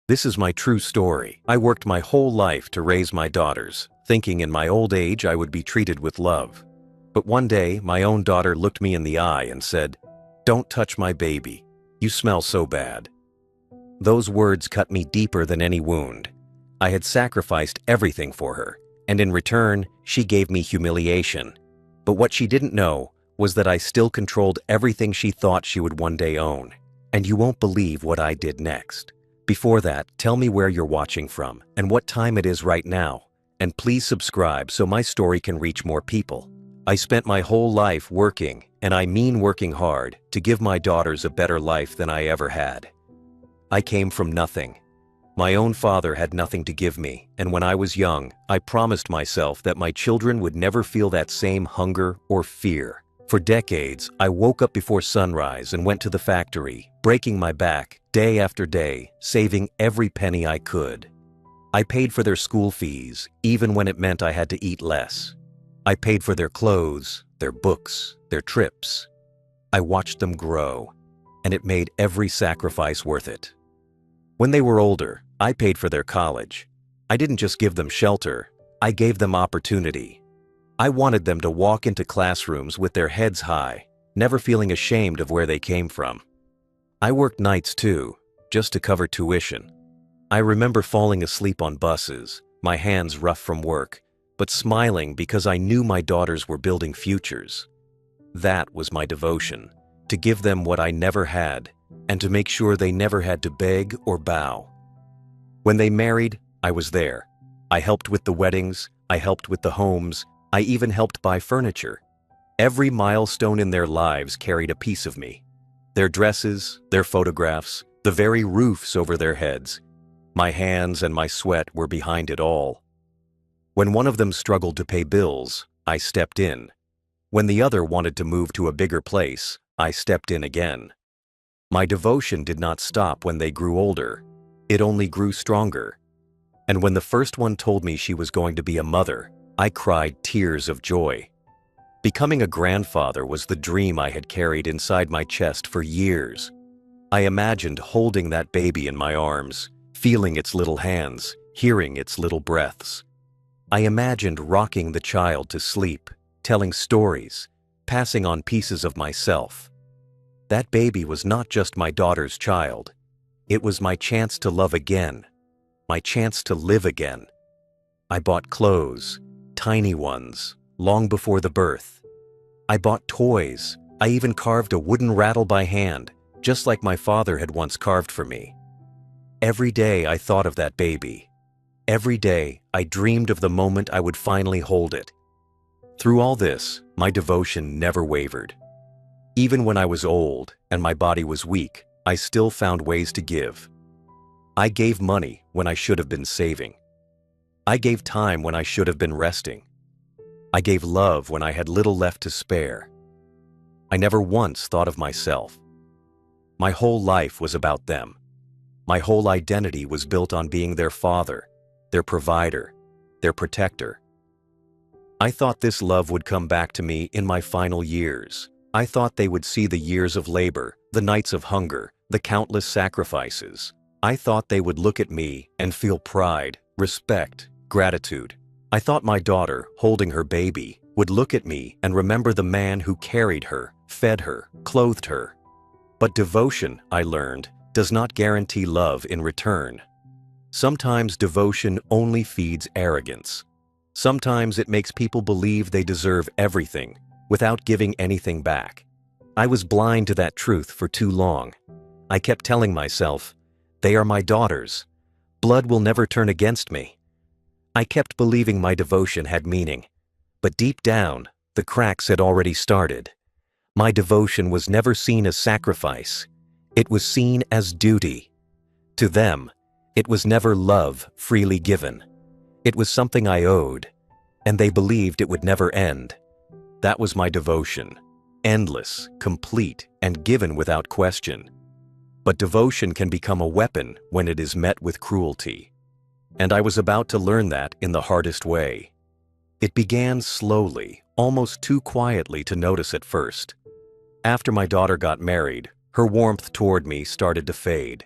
This is my true story. I worked my whole life to raise my daughters, thinking in my old age I would be treated with love. But one day, my own daughter looked me in the eye and said, "Don't touch my baby. You smell so bad." Those words cut me deeper than any wound. I had sacrificed everything for her, and in return, she gave me humiliation. But what she didn't know was that I still controlled everything she thought she would one day own. And you won't believe what I did next. Before that, tell me where you're watching from and what time it is right now. And please subscribe so my story can reach more people. I spent my whole life working, and I mean working hard, to give my daughters a better life than I ever had. I came from nothing. My own father had nothing to give me, and when I was young, I promised myself that my children would never feel that same hunger or fear. For decades, I woke up before sunrise and went to the factory, breaking my back day after day, saving every penny I could. I paid for their school fees, even when it meant I had to eat less. I paid for their clothes, their books, their trips. I watched them grow, and it made every sacrifice worth it. When they were older, I paid for their college. I didn't just give them shelter, I gave them opportunity. I wanted them to walk into classrooms with their heads high, never feeling ashamed of where they came from. I worked nights too, just to cover tuition. I remember falling asleep on buses, my hands rough from work, but smiling because I knew my daughters were building futures. That was my devotion, to give them what I never had, and to make sure they never had to beg or bow. When they married, I was there. I helped with the weddings, I helped with the homes, I even helped buy furniture. Every milestone in their lives carried a piece of me. Their dresses, their photographs, the very roofs over their heads. My hands and my sweat were behind it all. When one of them struggled to pay bills, I stepped in. When the other wanted to move to a bigger place, I stepped in again. My devotion did not stop when they grew older. It only grew stronger. And when the first one told me she was going to be a mother, I cried tears of joy. Becoming a grandfather was the dream I had carried inside my chest for years. I imagined holding that baby in my arms, feeling its little hands, hearing its little breaths. I imagined rocking the child to sleep, telling stories, passing on pieces of myself. That baby was not just my daughter's child. It was my chance to love again, my chance to live again. I bought clothes, tiny ones, long before the birth. I bought toys. I even carved a wooden rattle by hand, just like my father had once carved for me. Every day I thought of that baby. Every day I dreamed of the moment I would finally hold it. Through all this, my devotion never wavered. Even when I was old and my body was weak, I still found ways to give. I gave money when I should have been saving. I gave time when I should have been resting. I gave love when I had little left to spare. I never once thought of myself. My whole life was about them. My whole identity was built on being their father, their provider, their protector. I thought this love would come back to me in my final years. I thought they would see the years of labor, the nights of hunger, the countless sacrifices. I thought they would look at me and feel pride, respect, gratitude. I thought my daughter, holding her baby, would look at me and remember the man who carried her, fed her, clothed her. But devotion, I learned, does not guarantee love in return. Sometimes devotion only feeds arrogance. Sometimes it makes people believe they deserve everything without giving anything back. I was blind to that truth for too long. I kept telling myself, they are my daughters. Blood will never turn against me. I kept believing my devotion had meaning. But deep down, the cracks had already started. My devotion was never seen as sacrifice. It was seen as duty. To them, it was never love freely given. It was something I owed, and they believed it would never end. That was my devotion, endless, complete, and given without question. But devotion can become a weapon when it is met with cruelty. And I was about to learn that in the hardest way. It began slowly, almost too quietly to notice at first. After my daughter got married, her warmth toward me started to fade.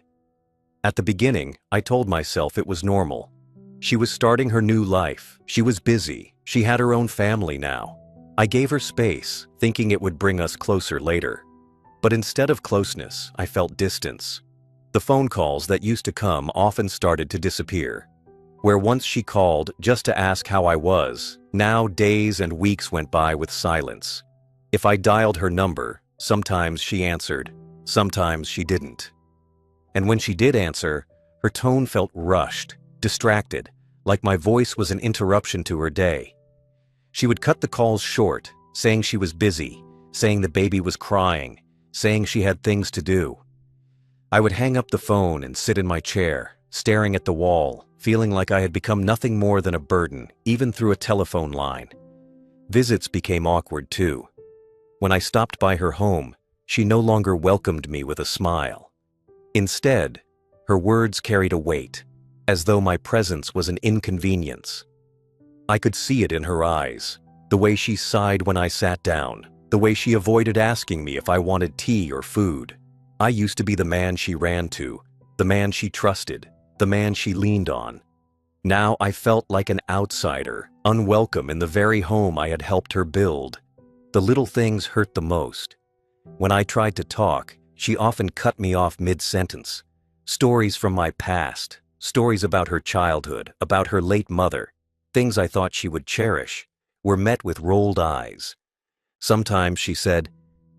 At the beginning, I told myself it was normal. She was starting her new life, she was busy, she had her own family now. I gave her space, thinking it would bring us closer later. But instead of closeness, I felt distance. The phone calls that used to come often started to disappear. Where once she called just to ask how I was, now days and weeks went by with silence. If I dialed her number, sometimes she answered, sometimes she didn't. And when she did answer, her tone felt rushed, distracted, like my voice was an interruption to her day. She would cut the calls short, saying she was busy, saying the baby was crying, saying she had things to do. I would hang up the phone and sit in my chair, staring at the wall, feeling like I had become nothing more than a burden, even through a telephone line. Visits became awkward too. When I stopped by her home, she no longer welcomed me with a smile. Instead, her words carried a weight, as though my presence was an inconvenience. I could see it in her eyes, the way she sighed when I sat down, the way she avoided asking me if I wanted tea or food. I used to be the man she ran to, the man she trusted, the man she leaned on. Now I felt like an outsider, unwelcome in the very home I had helped her build. The little things hurt the most. When I tried to talk, she often cut me off mid-sentence. Stories from my past, stories about her childhood, about her late mother, things I thought she would cherish, were met with rolled eyes. Sometimes she said,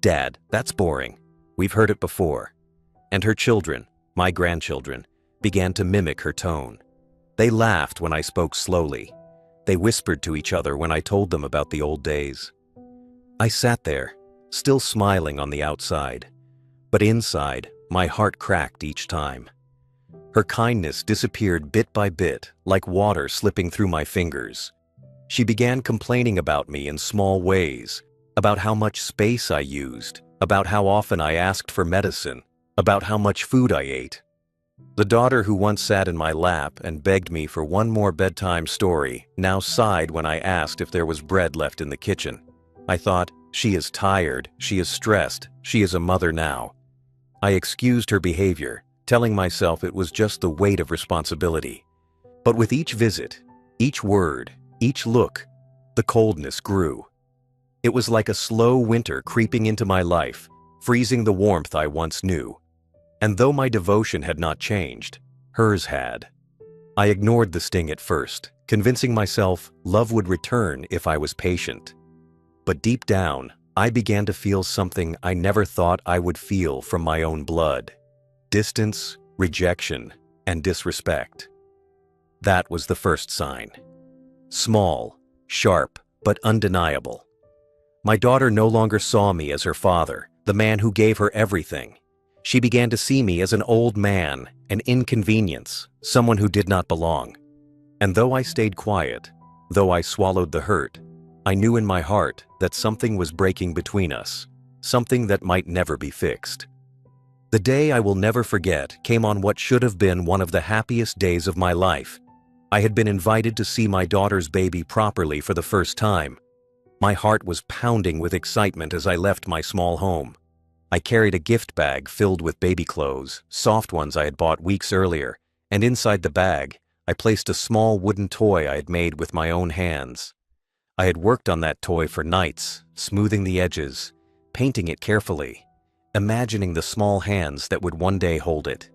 "Dad, that's boring. We've heard it before." And her children, my grandchildren, began to mimic her tone. They laughed when I spoke slowly. They whispered to each other when I told them about the old days. I sat there, still smiling on the outside, but inside, my heart cracked each time. Her kindness disappeared bit by bit, like water slipping through my fingers. She began complaining about me in small ways, about how much space I used, about how often I asked for medicine, about how much food I ate. The daughter who once sat in my lap and begged me for one more bedtime story now sighed when I asked if there was bread left in the kitchen. I thought, she is tired, she is stressed, she is a mother now. I excused her behavior, telling myself it was just the weight of responsibility. But with each visit, each word, each look, the coldness grew. It was like a slow winter creeping into my life, freezing the warmth I once knew. And though my devotion had not changed, hers had. I ignored the sting at first, convincing myself love would return if I was patient. But deep down, I began to feel something I never thought I would feel from my own blood. Distance, rejection, and disrespect. That was the first sign. Small, sharp, but undeniable. My daughter no longer saw me as her father, the man who gave her everything. She began to see me as an old man, an inconvenience, someone who did not belong. And though I stayed quiet, though I swallowed the hurt, I knew in my heart that something was breaking between us, something that might never be fixed. The day I will never forget came on what should have been one of the happiest days of my life. I had been invited to see my daughter's baby properly for the first time. My heart was pounding with excitement as I left my small home. I carried a gift bag filled with baby clothes, soft ones I had bought weeks earlier, and inside the bag, I placed a small wooden toy I had made with my own hands. I had worked on that toy for nights, smoothing the edges, painting it carefully, imagining the small hands that would one day hold it.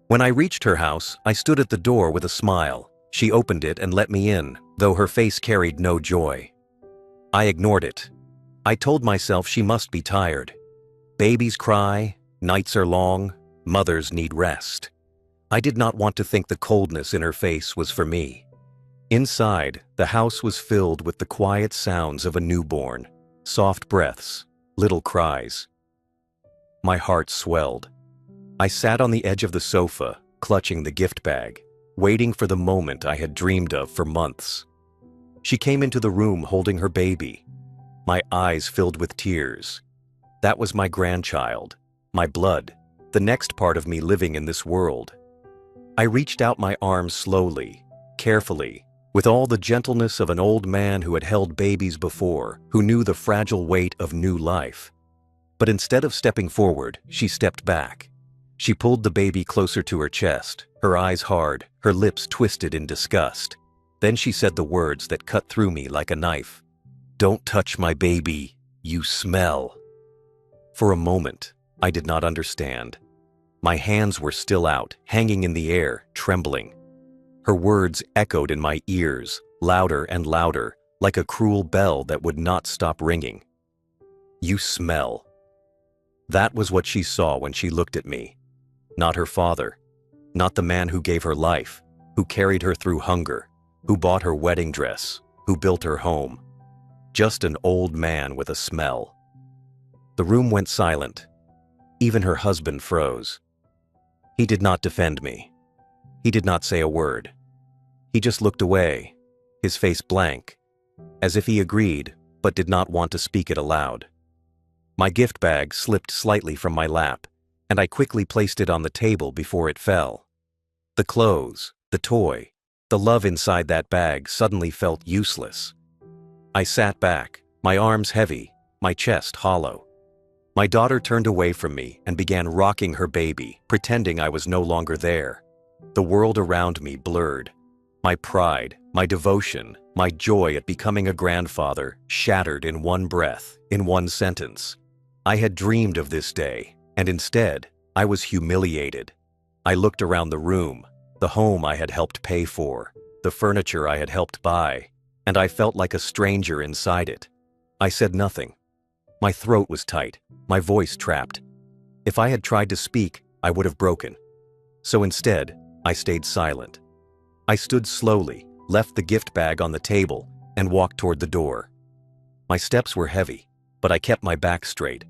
When I reached her house, I stood at the door with a smile. She opened it and let me in, though her face carried no joy. I ignored it. I told myself she must be tired. Babies cry, nights are long, mothers need rest. I did not want to think the coldness in her face was for me. Inside, the house was filled with the quiet sounds of a newborn, soft breaths, little cries. My heart swelled. I sat on the edge of the sofa, clutching the gift bag, waiting for the moment I had dreamed of for months. She came into the room holding her baby. My eyes filled with tears. That was my grandchild, my blood, the next part of me living in this world. I reached out my arms slowly, carefully, with all the gentleness of an old man who had held babies before, who knew the fragile weight of new life. But instead of stepping forward, she stepped back. She pulled the baby closer to her chest, her eyes hard, her lips twisted in disgust. Then she said the words that cut through me like a knife. "Don't touch my baby, you smell." For a moment, I did not understand. My hands were still out, hanging in the air, trembling. Her words echoed in my ears, louder and louder, like a cruel bell that would not stop ringing. "You smell." That was what she saw when she looked at me. Not her father, not the man who gave her life, who carried her through hunger, who bought her wedding dress, who built her home. Just an old man with a smell. The room went silent. Even her husband froze. He did not defend me. He did not say a word. He just looked away, his face blank, as if he agreed but did not want to speak it aloud. My gift bag slipped slightly from my lap, and I quickly placed it on the table before it fell. The clothes, the toy, the love inside that bag suddenly felt useless. I sat back, my arms heavy, my chest hollow. My daughter turned away from me and began rocking her baby, pretending I was no longer there. The world around me blurred. My pride, my devotion, my joy at becoming a grandfather shattered in one breath, in one sentence. I had dreamed of this day, and instead, I was humiliated. I looked around the room, the home I had helped pay for, the furniture I had helped buy, and I felt like a stranger inside it. I said nothing. My throat was tight, my voice trapped. If I had tried to speak, I would have broken. So instead, I stayed silent. I stood slowly, left the gift bag on the table, and walked toward the door. My steps were heavy, but I kept my back straight.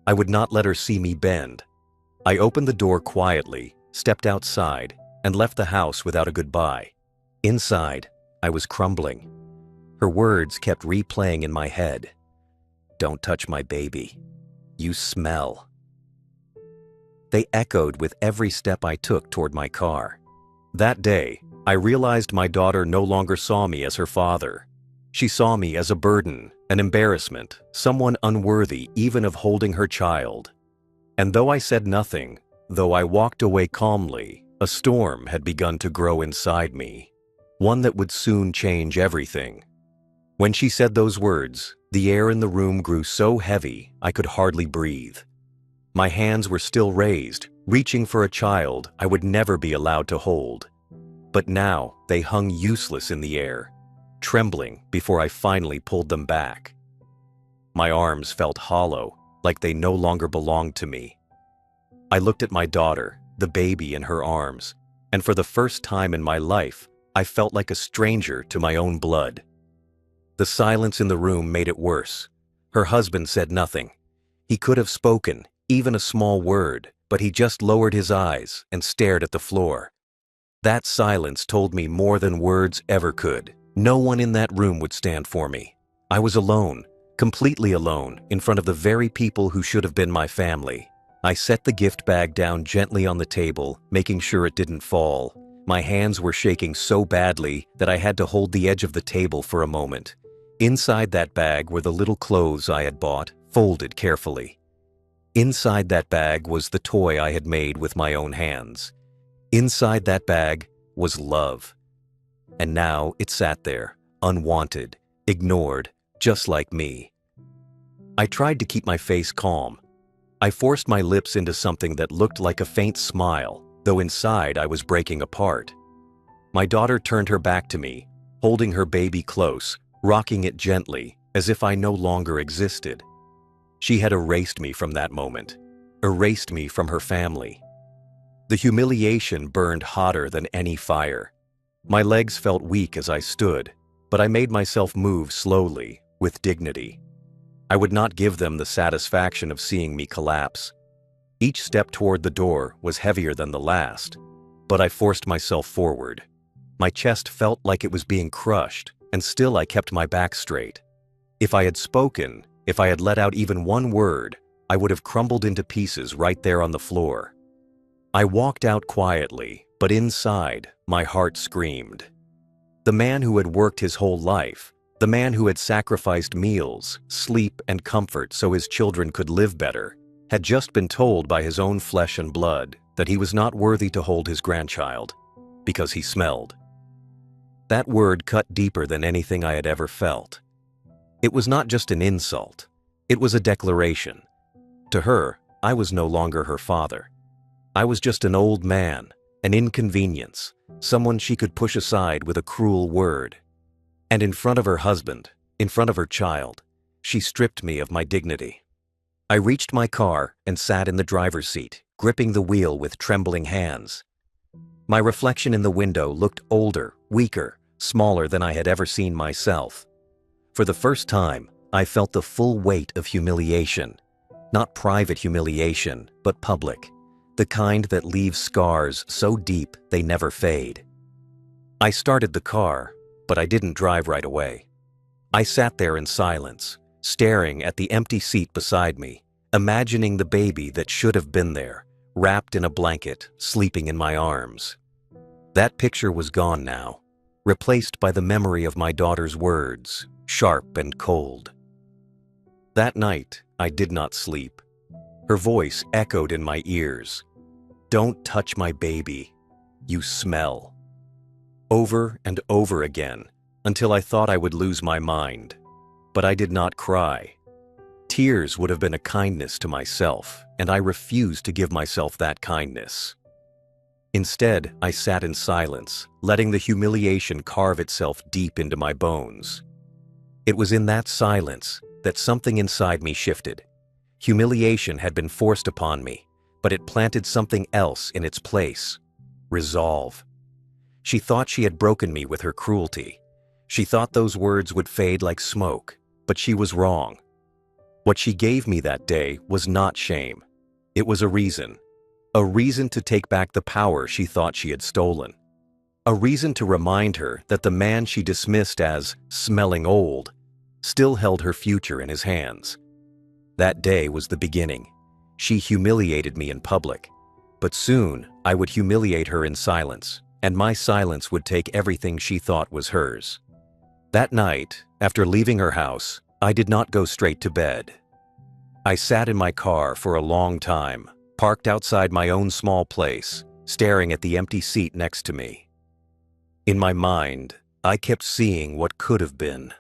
I would not let her see me bend. I opened the door quietly, stepped outside, and left the house without a goodbye. Inside, I was crumbling. Her words kept replaying in my head. "Don't touch my baby. You smell." They echoed with every step I took toward my car. That day, I realized my daughter no longer saw me as her father. She saw me as a burden, an embarrassment, someone unworthy even of holding her child. And though I said nothing, though I walked away calmly, a storm had begun to grow inside me, one that would soon change everything. When she said those words, the air in the room grew so heavy I could hardly breathe. My hands were still raised, reaching for a child I would never be allowed to hold. But now they hung useless in the air, trembling before I finally pulled them back. My arms felt hollow, like they no longer belonged to me. I looked at my daughter, the baby in her arms, and for the first time in my life, I felt like a stranger to my own blood. The silence in the room made it worse. Her husband said nothing. He could have spoken, even a small word, but he just lowered his eyes and stared at the floor. That silence told me more than words ever could. No one in that room would stand for me. I was alone, completely alone, in front of the very people who should have been my family. I set the gift bag down gently on the table, making sure it didn't fall. My hands were shaking so badly that I had to hold the edge of the table for a moment. Inside that bag were the little clothes I had bought, folded carefully. Inside that bag was the toy I had made with my own hands. Inside that bag was love. And now it sat there, unwanted, ignored, just like me. I tried to keep my face calm. I forced my lips into something that looked like a faint smile, though inside I was breaking apart. My daughter turned her back to me, holding her baby close, rocking it gently, as if I no longer existed. She had erased me from that moment, erased me from her family. The humiliation burned hotter than any fire. My legs felt weak as I stood, but I made myself move slowly, with dignity. I would not give them the satisfaction of seeing me collapse. Each step toward the door was heavier than the last, but I forced myself forward. My chest felt like it was being crushed, and still I kept my back straight. If I had spoken, if I had let out even one word, I would have crumbled into pieces right there on the floor. I walked out quietly, but inside, my heart screamed. The man who had worked his whole life, the man who had sacrificed meals, sleep, and comfort so his children could live better, had just been told by his own flesh and blood that he was not worthy to hold his grandchild because he smelled. That word cut deeper than anything I had ever felt. It was not just an insult. It was a declaration. To her, I was no longer her father. I was just an old man, an inconvenience, someone she could push aside with a cruel word. And in front of her husband, in front of her child, she stripped me of my dignity. I reached my car and sat in the driver's seat, gripping the wheel with trembling hands. My reflection in the window looked older, weaker, smaller than I had ever seen myself. For the first time, I felt the full weight of humiliation. Not private humiliation, but public. The kind that leaves scars so deep they never fade. I started the car, but I didn't drive right away. I sat there in silence, staring at the empty seat beside me, imagining the baby that should have been there, wrapped in a blanket, sleeping in my arms. That picture was gone now, replaced by the memory of my daughter's words, sharp and cold. That night, I did not sleep. Her voice echoed in my ears. "Don't touch my baby. You smell." Over and over again, until I thought I would lose my mind. But I did not cry. Tears would have been a kindness to myself, and I refused to give myself that kindness. Instead, I sat in silence, letting the humiliation carve itself deep into my bones. It was in that silence that something inside me shifted. Humiliation had been forced upon me, but it planted something else in its place: resolve. She thought she had broken me with her cruelty. She thought those words would fade like smoke, but she was wrong. What she gave me that day was not shame. It was a reason to take back the power she thought she had stolen. A reason to remind her that the man she dismissed as smelling old still held her future in his hands. That day was the beginning. She humiliated me in public, but soon I would humiliate her in silence, and my silence would take everything she thought was hers. That night, after leaving her house, I did not go straight to bed. I sat in my car for a long time, parked outside my own small place, staring at the empty seat next to me. In my mind, I kept seeing what could have been.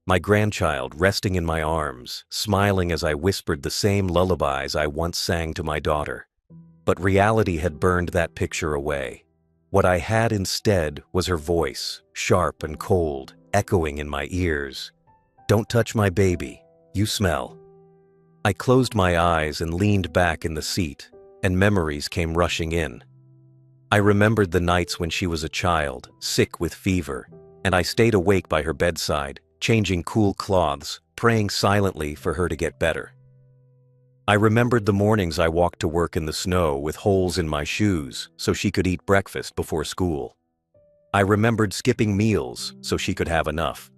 My grandchild resting in my arms, smiling as I whispered the same lullabies I once sang to my daughter. But reality had burned that picture away. What I had instead was her voice, sharp and cold, echoing in my ears. "Don't touch my baby. You smell." I closed my eyes and leaned back in the seat, and memories came rushing in. I remembered the nights when she was a child, sick with fever, and I stayed awake by her bedside, changing cool cloths, praying silently for her to get better. I remembered the mornings I walked to work in the snow with holes in my shoes so she could eat breakfast before school. I remembered skipping meals so she could have enough.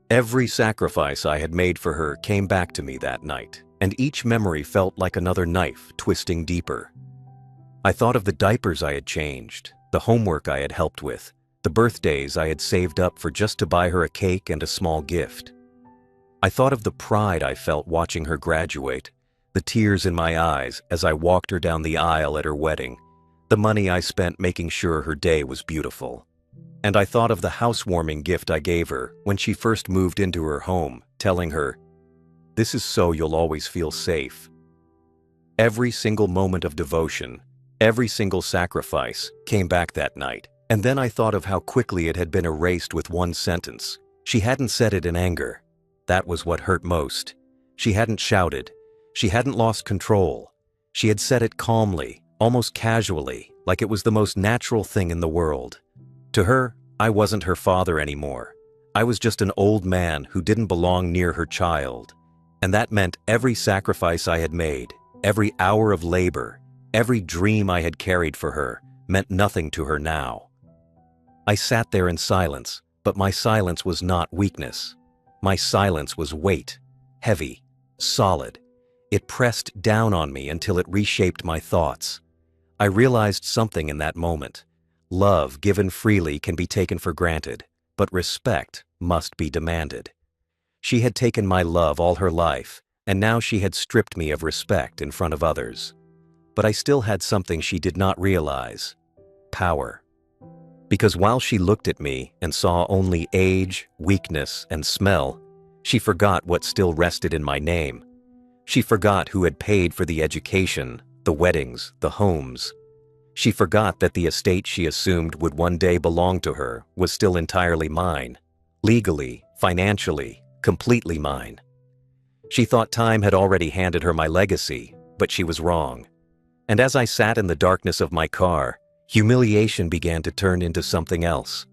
Every sacrifice I had made for her came back to me that night, and each memory felt like another knife twisting deeper. I thought of the diapers I had changed, the homework I had helped with, the birthdays I had saved up for just to buy her a cake and a small gift. I thought of the pride I felt watching her graduate, the tears in my eyes as I walked her down the aisle at her wedding, the money I spent making sure her day was beautiful. And I thought of the housewarming gift I gave her when she first moved into her home, telling her, "This is so you'll always feel safe." Every single moment of devotion, every single sacrifice came back that night. And then I thought of how quickly it had been erased with one sentence. She hadn't said it in anger. That was what hurt most. She hadn't shouted. She hadn't lost control. She had said it calmly, almost casually, like it was the most natural thing in the world. To her, I wasn't her father anymore. I was just an old man who didn't belong near her child. And that meant every sacrifice I had made, every hour of labor, every dream I had carried for her, meant nothing to her now. I sat there in silence, but my silence was not weakness. My silence was weight, heavy, solid. It pressed down on me until it reshaped my thoughts. I realized something in that moment. Love given freely can be taken for granted, but respect must be demanded. She had taken my love all her life, and now she had stripped me of respect in front of others. But I still had something she did not realize: power. Because while she looked at me and saw only age, weakness, and smell, she forgot what still rested in my name. She forgot who had paid for the education, the weddings, the homes. She forgot that the estate she assumed would one day belong to her was still entirely mine. Legally, financially, completely mine. She thought time had already handed her my legacy, but she was wrong. And as I sat in the darkness of my car, humiliation began to turn into something else: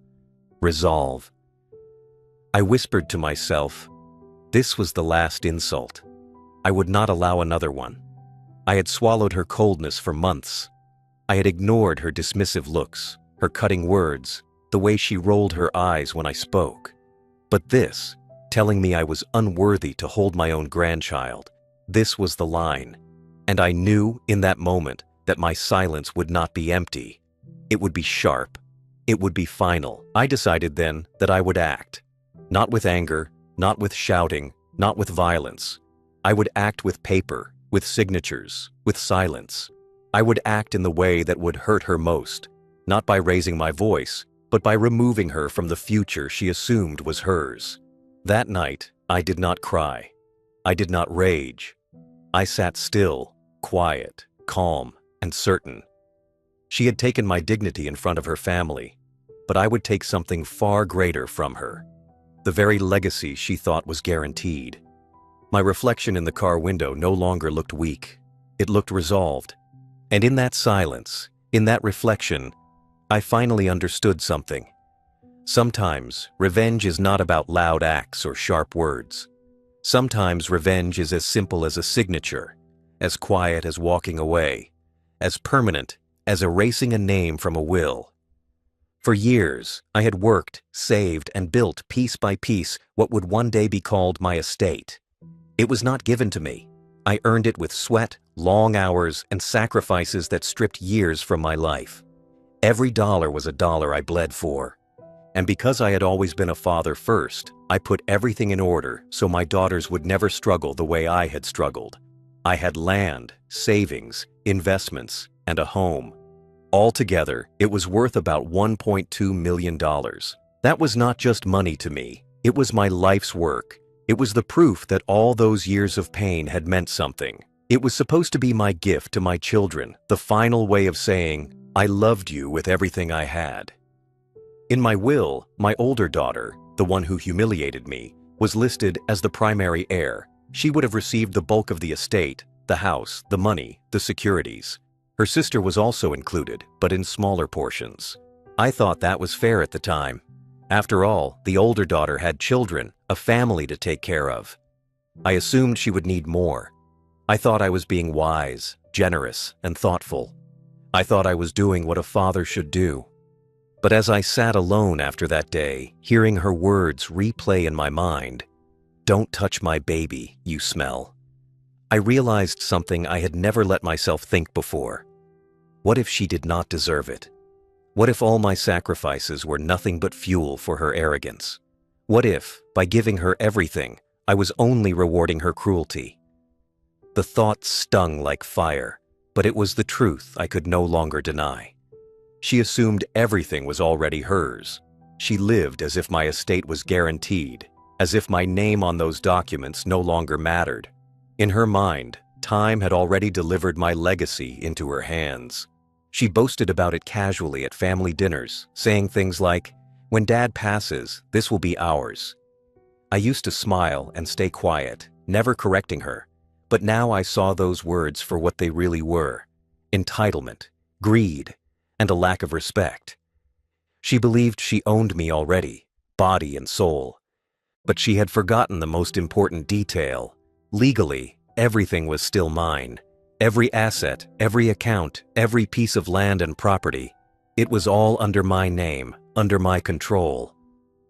resolve. I whispered to myself, this was the last insult. I would not allow another one. I had swallowed her coldness for months. I had ignored her dismissive looks, her cutting words, the way she rolled her eyes when I spoke. But this, telling me I was unworthy to hold my own grandchild, this was the line. And I knew in that moment that my silence would not be empty. It would be sharp. It would be final. I decided then that I would act. Not with anger, not with shouting, not with violence. I would act with paper, with signatures, with silence. I would act in the way that would hurt her most, not by raising my voice, but by removing her from the future she assumed was hers. That night, I did not cry. I did not rage. I sat still, quiet, calm, and certain. She had taken my dignity in front of her family, but I would take something far greater from her. The very legacy she thought was guaranteed. My reflection in the car window no longer looked weak. It looked resolved. And in that silence, in that reflection, I finally understood something. Sometimes, revenge is not about loud acts or sharp words. Sometimes revenge is as simple as a signature, as quiet as walking away, as permanent as erasing a name from a will. For years, I had worked, saved, and built piece by piece what would one day be called my estate. It was not given to me. I earned it with sweat, long hours, and sacrifices that stripped years from my life. Every dollar was a dollar I bled for. And because I had always been a father first, I put everything in order so my daughters would never struggle the way I had struggled. I had land, savings, investments, and a home. Altogether, it was worth about $1.2 million. That was not just money to me. It was my life's work. It was the proof that all those years of pain had meant something. It was supposed to be my gift to my children, the final way of saying, I loved you with everything I had. In my will, my older daughter, the one who humiliated me, was listed as the primary heir. She would have received the bulk of the estate, the house, the money, the securities. Her sister was also included, but in smaller portions. I thought that was fair at the time. After all, the older daughter had children, a family to take care of. I assumed she would need more. I thought I was being wise, generous, and thoughtful. I thought I was doing what a father should do. But as I sat alone after that day, hearing her words replay in my mind, "Don't touch my baby, you smell," I realized something I had never let myself think before. What if she did not deserve it? What if all my sacrifices were nothing but fuel for her arrogance? What if, by giving her everything, I was only rewarding her cruelty? The thought stung like fire, but it was the truth I could no longer deny. She assumed everything was already hers. She lived as if my estate was guaranteed, as if my name on those documents no longer mattered. In her mind, time had already delivered my legacy into her hands. She boasted about it casually at family dinners, saying things like, "When Dad passes, this will be ours." I used to smile and stay quiet, never correcting her, but now I saw those words for what they really were: entitlement, greed, and a lack of respect. She believed she owned me already, body and soul. But she had forgotten the most important detail. Legally, everything was still mine. Every asset, every account, every piece of land and property. It was all under my name, under my control.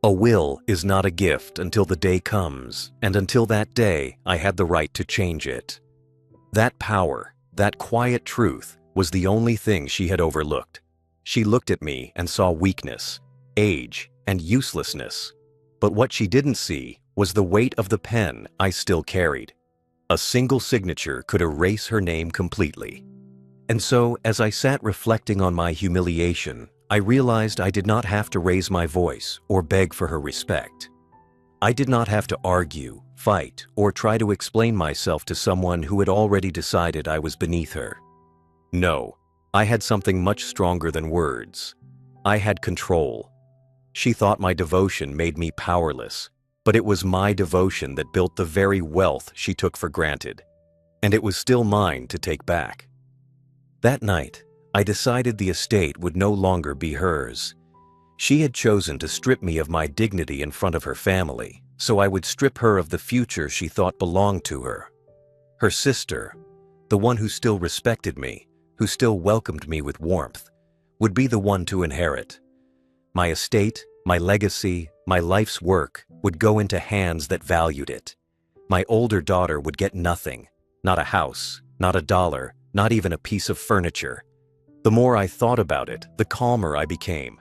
A will is not a gift until the day comes, and until that day, I had the right to change it. That power, that quiet truth, was the only thing she had overlooked. She looked at me and saw weakness, age, and uselessness. But what she didn't see was the weight of the pen I still carried. A single signature could erase her name completely. And so, as I sat reflecting on my humiliation, I realized I did not have to raise my voice or beg for her respect. I did not have to argue, fight, or try to explain myself to someone who had already decided I was beneath her. No, I had something much stronger than words. I had control. She thought my devotion made me powerless, but it was my devotion that built the very wealth she took for granted, and it was still mine to take back. That night, I decided the estate would no longer be hers. She had chosen to strip me of my dignity in front of her family, so I would strip her of the future she thought belonged to her. Her sister, the one who still respected me, who still welcomed me with warmth, would be the one to inherit. My estate, my legacy, my life's work would go into hands that valued it. My older daughter would get nothing, not a house, not a dollar, not even a piece of furniture. The more I thought about it, the calmer I became.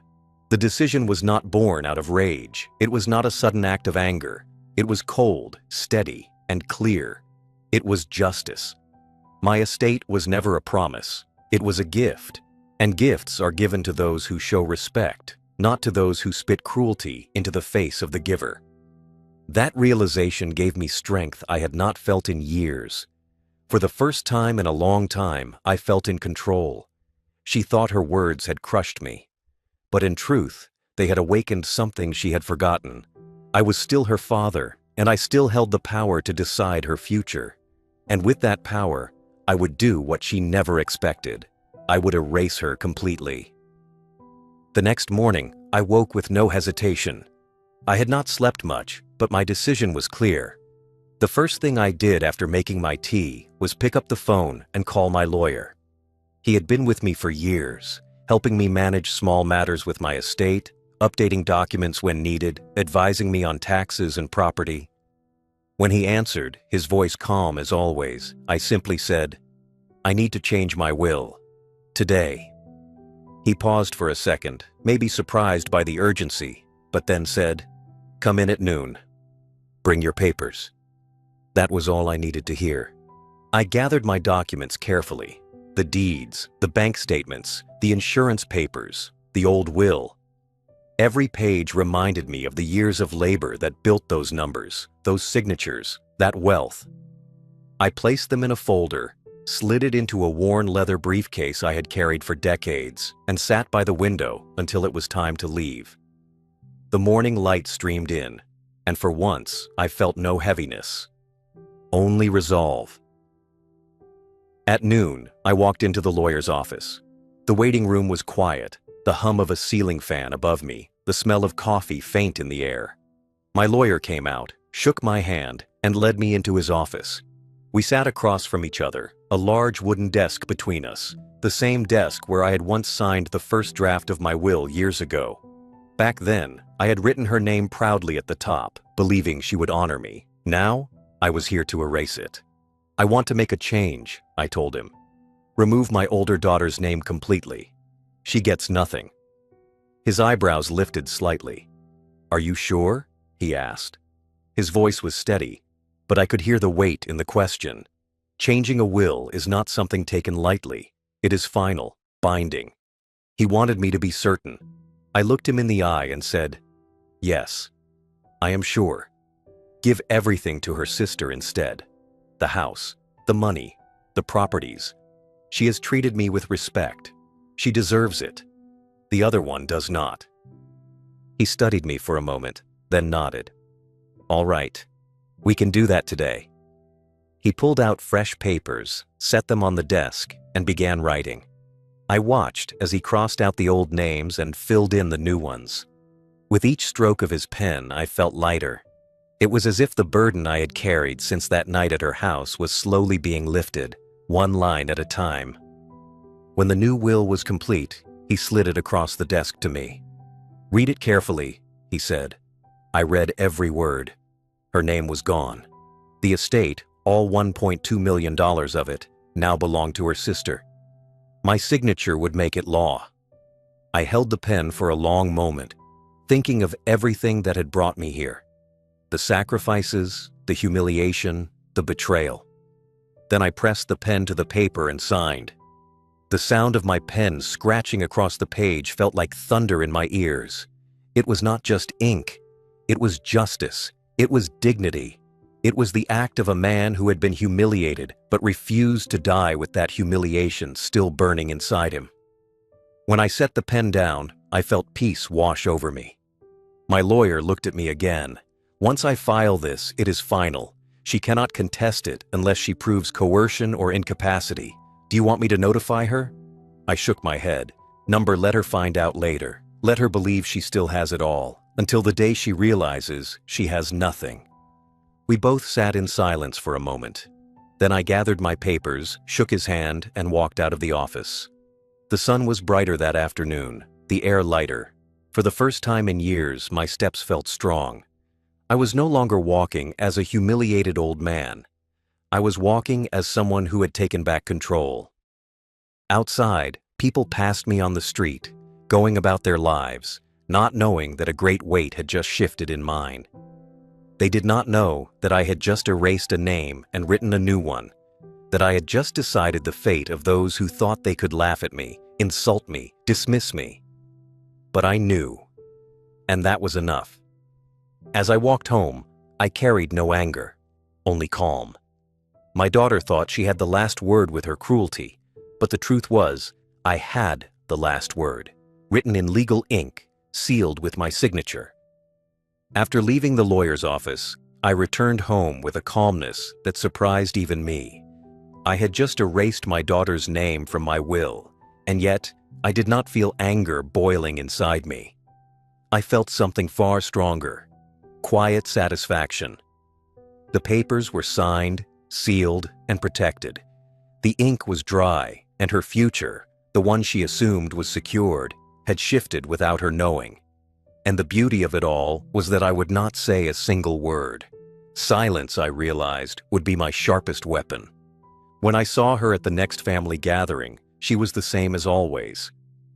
The decision was not born out of rage. It was not a sudden act of anger. It was cold, steady, and clear. It was justice. My estate was never a promise. It was a gift. And gifts are given to those who show respect, not to those who spit cruelty into the face of the giver. That realization gave me strength I had not felt in years. For the first time in a long time, I felt in control. She thought her words had crushed me. But in truth, they had awakened something she had forgotten. I was still her father, and I still held the power to decide her future. And with that power, I would do what she never expected. I would erase her completely. The next morning, I woke with no hesitation. I had not slept much, but my decision was clear. The first thing I did after making my tea was pick up the phone and call my lawyer. He had been with me for years, helping me manage small matters with my estate, updating documents when needed, advising me on taxes and property. When he answered, his voice calm as always, I simply said, "I need to change my will. Today." He paused for a second, maybe surprised by the urgency, but then said, "Come in at noon. Bring your papers." That was all I needed to hear. I gathered my documents carefully. The deeds, the bank statements, the insurance papers, the old will. Every page reminded me of the years of labor that built those numbers, those signatures, that wealth. I placed them in a folder, slid it into a worn leather briefcase I had carried for decades, and sat by the window until it was time to leave. The morning light streamed in, and for once I felt no heaviness, only resolve. At noon, I walked into the lawyer's office. The waiting room was quiet, the hum of a ceiling fan above me, the smell of coffee faint in the air. My lawyer came out, shook my hand, and led me into his office. We sat across from each other, a large wooden desk between us, the same desk where I had once signed the first draft of my will years ago. Back then, I had written her name proudly at the top, believing she would honor me. Now, I was here to erase it. "I want to make a change," I told him. "Remove my older daughter's name completely. She gets nothing." His eyebrows lifted slightly. "Are you sure?" he asked. His voice was steady, but I could hear the weight in the question. Changing a will is not something taken lightly. It is final, binding. He wanted me to be certain. I looked him in the eye and said, "Yes, I am sure. Give everything to her sister instead. The house, the money, the properties. She has treated me with respect. She deserves it. The other one does not." He studied me for a moment, then nodded. "All right, we can do that today." He pulled out fresh papers, set them on the desk, and began writing. I watched as he crossed out the old names and filled in the new ones. With each stroke of his pen, I felt lighter. It was as if the burden I had carried since that night at her house was slowly being lifted, one line at a time. When the new will was complete, he slid it across the desk to me. "Read it carefully," he said. I read every word. Her name was gone. The estate, all $1.2 million of it, now belonged to her sister. My signature would make it law. I held the pen for a long moment, thinking of everything that had brought me here. The sacrifices, the humiliation, the betrayal. Then I pressed the pen to the paper and signed. The sound of my pen scratching across the page felt like thunder in my ears. It was not just ink. It was justice. It was dignity. It was the act of a man who had been humiliated but refused to die with that humiliation still burning inside him. When I set the pen down, I felt peace wash over me. My lawyer looked at me again. Once I file this, it is final. She cannot contest it unless she proves coercion or incapacity. Do you want me to notify her? I shook my head. Let her find out later. Let her believe she still has it all, until the day she realizes she has nothing. We both sat in silence for a moment. Then I gathered my papers, shook his hand, and walked out of the office. The sun was brighter that afternoon, the air lighter. For the first time in years, my steps felt strong. I was no longer walking as a humiliated old man. I was walking as someone who had taken back control. Outside, people passed me on the street, going about their lives, not knowing that a great weight had just shifted in mine. They did not know that I had just erased a name and written a new one, that I had just decided the fate of those who thought they could laugh at me, insult me, dismiss me. But I knew, and that was enough. As I walked home, I carried no anger, only calm. My daughter thought she had the last word with her cruelty, but the truth was, I had the last word, written in legal ink, sealed with my signature. After leaving the lawyer's office, I returned home with a calmness that surprised even me. I had just erased my daughter's name from my will, and yet I did not feel anger boiling inside me. I felt something far stronger, quiet satisfaction. The papers were signed, sealed, and protected. The ink was dry, and her future, the one she assumed was secured, had shifted without her knowing. And the beauty of it all was that I would not say a single word. Silence, I realized, would be my sharpest weapon. When I saw her at the next family gathering, she was the same as always.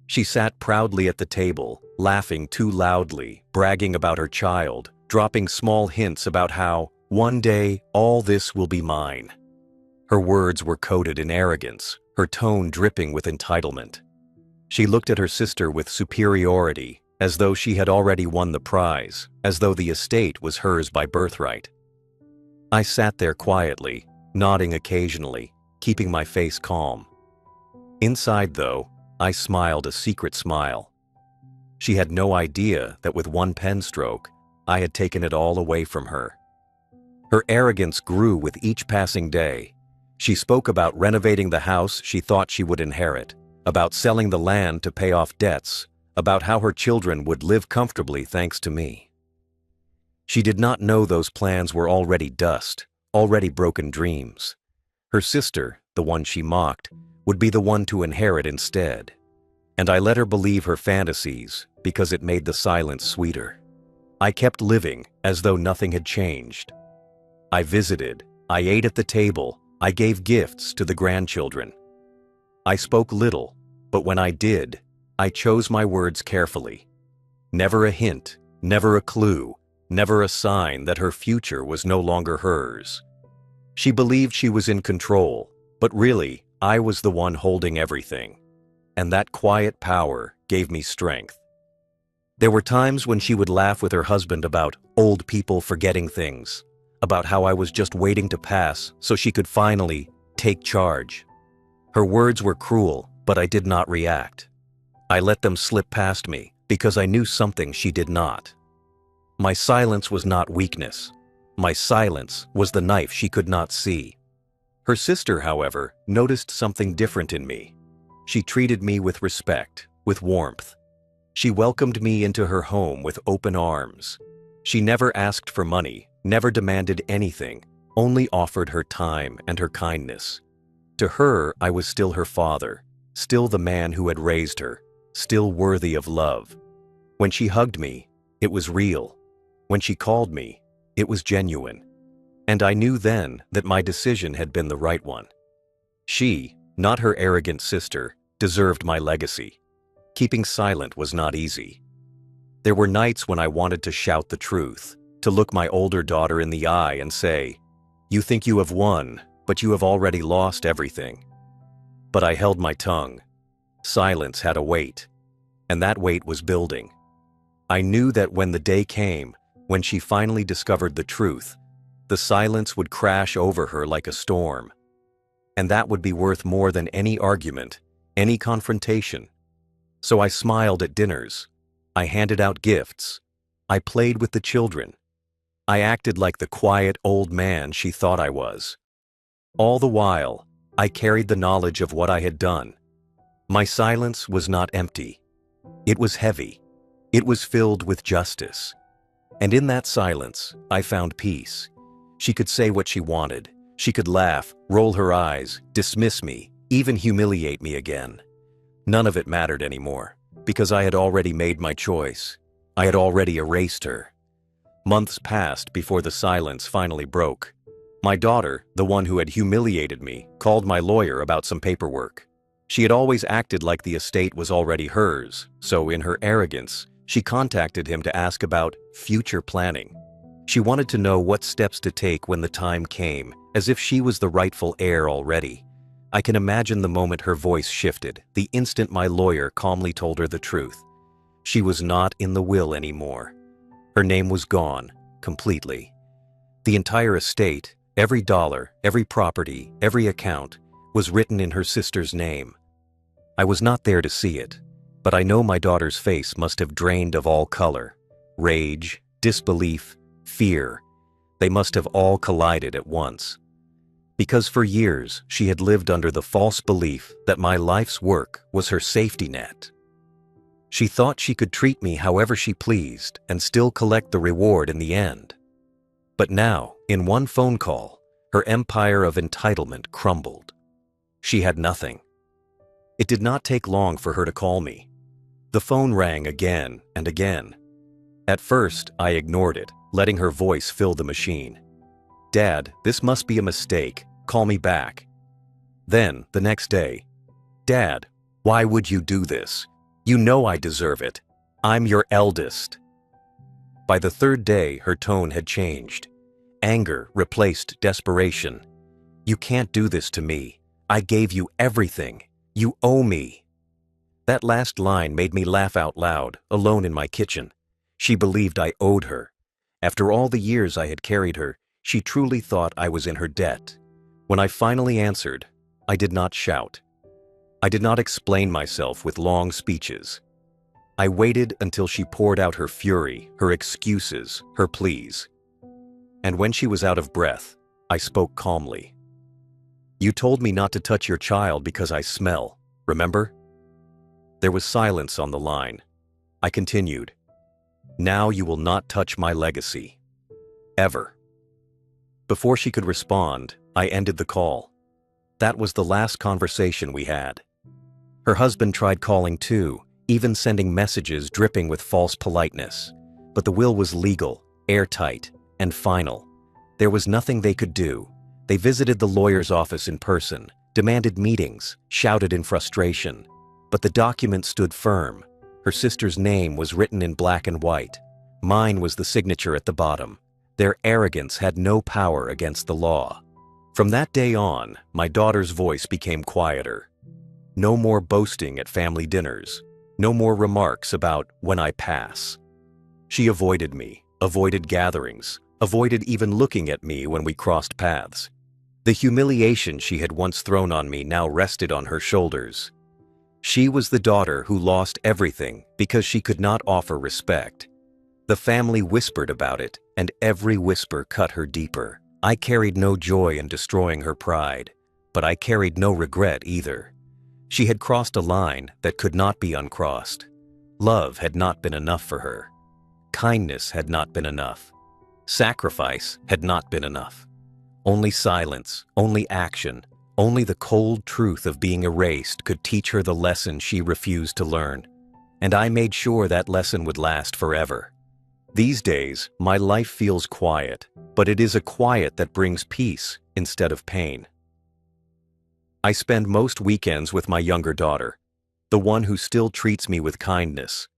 She sat proudly at the table, laughing too loudly, bragging about her child, dropping small hints about how, one day, all this will be mine. Her words were coated in arrogance, her tone dripping with entitlement. She looked at her sister with superiority, as though she had already won the prize, as though the estate was hers by birthright. I sat there quietly, nodding occasionally, keeping my face calm. Inside, though, I smiled a secret smile. She had no idea that with one pen stroke, I had taken it all away from her. Her arrogance grew with each passing day. She spoke about renovating the house she thought she would inherit, about selling the land to pay off debts, about how her children would live comfortably thanks to me. She did not know those plans were already dust, already broken dreams. Her sister, the one she mocked, would be the one to inherit instead. And I let her believe her fantasies because it made the silence sweeter. I kept living as though nothing had changed. I visited, I ate at the table, I gave gifts to the grandchildren. I spoke little, but when I did, I chose my words carefully. Never a hint, never a clue, never a sign that her future was no longer hers. She believed she was in control, but really, I was the one holding everything. And that quiet power gave me strength. There were times when she would laugh with her husband about old people forgetting things, about how I was just waiting to pass so she could finally take charge. Her words were cruel, but I did not react. I let them slip past me because I knew something she did not. My silence was not weakness. My silence was the knife she could not see. Her sister, however, noticed something different in me. She treated me with respect, with warmth. She welcomed me into her home with open arms. She never asked for money, never demanded anything, only offered her time and her kindness. To her, I was still her father, still the man who had raised her, still worthy of love. When she hugged me, it was real. When she called me, it was genuine. And I knew then that my decision had been the right one. She, not her arrogant sister, deserved my legacy. Keeping silent was not easy. There were nights when I wanted to shout the truth, to look my older daughter in the eye and say, "You think you have won, but you have already lost everything." But I held my tongue, Silence had a weight, and that weight was building. I knew that when the day came, when she finally discovered the truth, the silence would crash over her like a storm. And that would be worth more than any argument, any confrontation. So I smiled at dinners. I handed out gifts. I played with the children. I acted like the quiet old man she thought I was. All the while, I carried the knowledge of what I had done. My silence was not empty. It was heavy. It was filled with justice. And in that silence, I found peace. She could say what she wanted. She could laugh, roll her eyes, dismiss me, even humiliate me again. None of it mattered anymore, because I had already made my choice. I had already erased her. Months passed before the silence finally broke. My daughter, the one who had humiliated me, called my lawyer about some paperwork. She had always acted like the estate was already hers, so in her arrogance, she contacted him to ask about future planning. She wanted to know what steps to take when the time came, as if she was the rightful heir already. I can imagine the moment her voice shifted, the instant my lawyer calmly told her the truth. She was not in the will anymore. Her name was gone, completely. The entire estate, every dollar, every property, every account, was written in her sister's name. I was not there to see it, but I know my daughter's face must have drained of all color. Rage, disbelief, fear. They must have all collided at once. Because for years she had lived under the false belief that my life's work was her safety net. She thought she could treat me however she pleased and still collect the reward in the end. But now, in one phone call, her empire of entitlement crumbled. She had nothing. It did not take long for her to call me. The phone rang again and again. At first, I ignored it, letting her voice fill the machine. "Dad, this must be a mistake. Call me back." Then, the next day, "Dad, why would you do this? You know I deserve it. I'm your eldest." By the third day, her tone had changed. Anger replaced desperation. "You can't do this to me. I gave you everything. You owe me." That last line made me laugh out loud, alone in my kitchen. She believed I owed her. After all the years I had carried her, she truly thought I was in her debt. When I finally answered, I did not shout. I did not explain myself with long speeches. I waited until she poured out her fury, her excuses, her pleas. And when she was out of breath, I spoke calmly. "You told me not to touch your child because I smell, remember?" There was silence on the line. I continued, "Now you will not touch my legacy. Ever." Before she could respond, I ended the call. That was the last conversation we had. Her husband tried calling too, even sending messages dripping with false politeness. But the will was legal, airtight, and final. There was nothing they could do. They visited the lawyer's office in person, demanded meetings, shouted in frustration. But the document stood firm. Her sister's name was written in black and white. Mine was the signature at the bottom. Their arrogance had no power against the law. From that day on, my daughter's voice became quieter. No more boasting at family dinners. No more remarks about when I pass. She avoided me, avoided gatherings, avoided even looking at me when we crossed paths. The humiliation she had once thrown on me now rested on her shoulders. She was the daughter who lost everything because she could not offer respect. The family whispered about it, and every whisper cut her deeper. I carried no joy in destroying her pride, but I carried no regret either. She had crossed a line that could not be uncrossed. Love had not been enough for her. Kindness had not been enough. Sacrifice had not been enough. Only silence, only action, only the cold truth of being erased could teach her the lesson she refused to learn. And I made sure that lesson would last forever. These days, my life feels quiet, but it is a quiet that brings peace instead of pain. I spend most weekends with my younger daughter, the one who still treats me with kindness,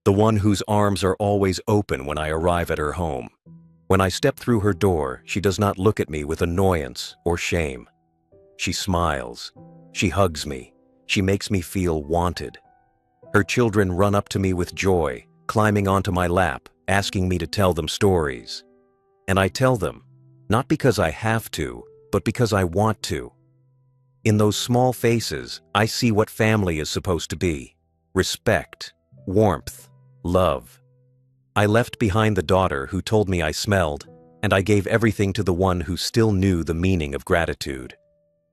the one whose arms are always open when I arrive at her home. When I step through her door, she does not look at me with annoyance or shame. She smiles, she hugs me, She makes me feel wanted. Her children run up to me with joy, climbing onto my lap, asking me to tell them stories. And I tell them, not because I have to, but because I want to. In those small faces, I see what family is supposed to be: respect, warmth, love. I left behind the daughter who told me I smelled, and I gave everything to the one who still knew the meaning of gratitude.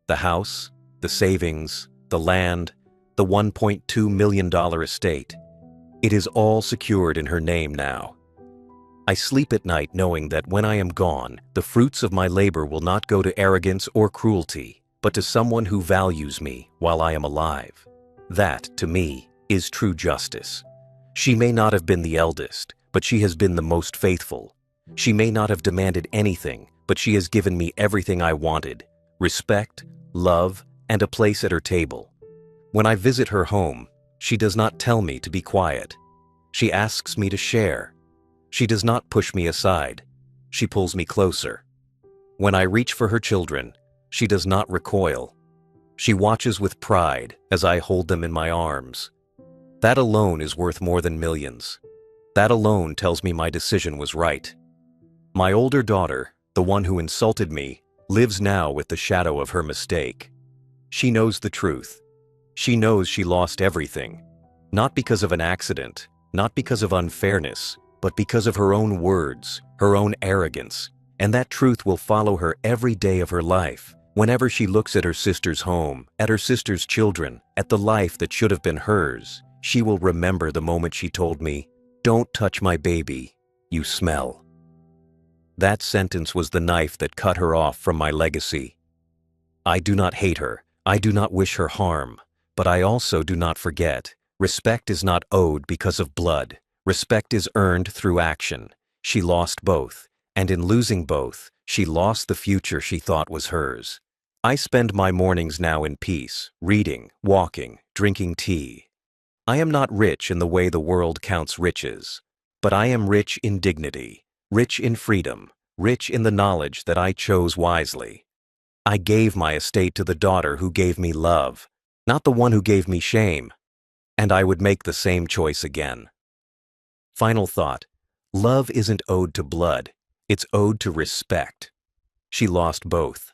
The house, the savings, the land, the $1.2 million estate. It is all secured in her name now. I sleep at night knowing that when I am gone, the fruits of my labor will not go to arrogance or cruelty, but to someone who values me while I am alive. That, to me, is true justice. She may not have been the eldest, but she has been the most faithful. She may not have demanded anything, but she has given me everything I wanted: respect, love, and a place at her table. When I visit her home, she does not tell me to be quiet. She asks me to share. She does not push me aside. She pulls me closer. When I reach for her children, she does not recoil. She watches with pride as I hold them in my arms. That alone is worth more than millions. That alone tells me my decision was right. My older daughter, the one who insulted me, lives now with the shadow of her mistake. She knows the truth. She knows she lost everything. Not because of an accident, not because of unfairness, but because of her own words, her own arrogance. And that truth will follow her every day of her life. Whenever she looks at her sister's home, at her sister's children, at the life that should have been hers, she will remember the moment she told me, "Don't touch my baby, you smell." That sentence was the knife that cut her off from my legacy. I do not hate her. I do not wish her harm. But I also do not forget. Respect is not owed because of blood. Respect is earned through action. She lost both, and in losing both, she lost the future she thought was hers. I spend my mornings now in peace, reading, walking, drinking tea. I am not rich in the way the world counts riches, but I am rich in dignity, rich in freedom, rich in the knowledge that I chose wisely. I gave my estate to the daughter who gave me love, not the one who gave me shame, and I would make the same choice again. Final thought: love isn't owed to blood, it's owed to respect. She lost both.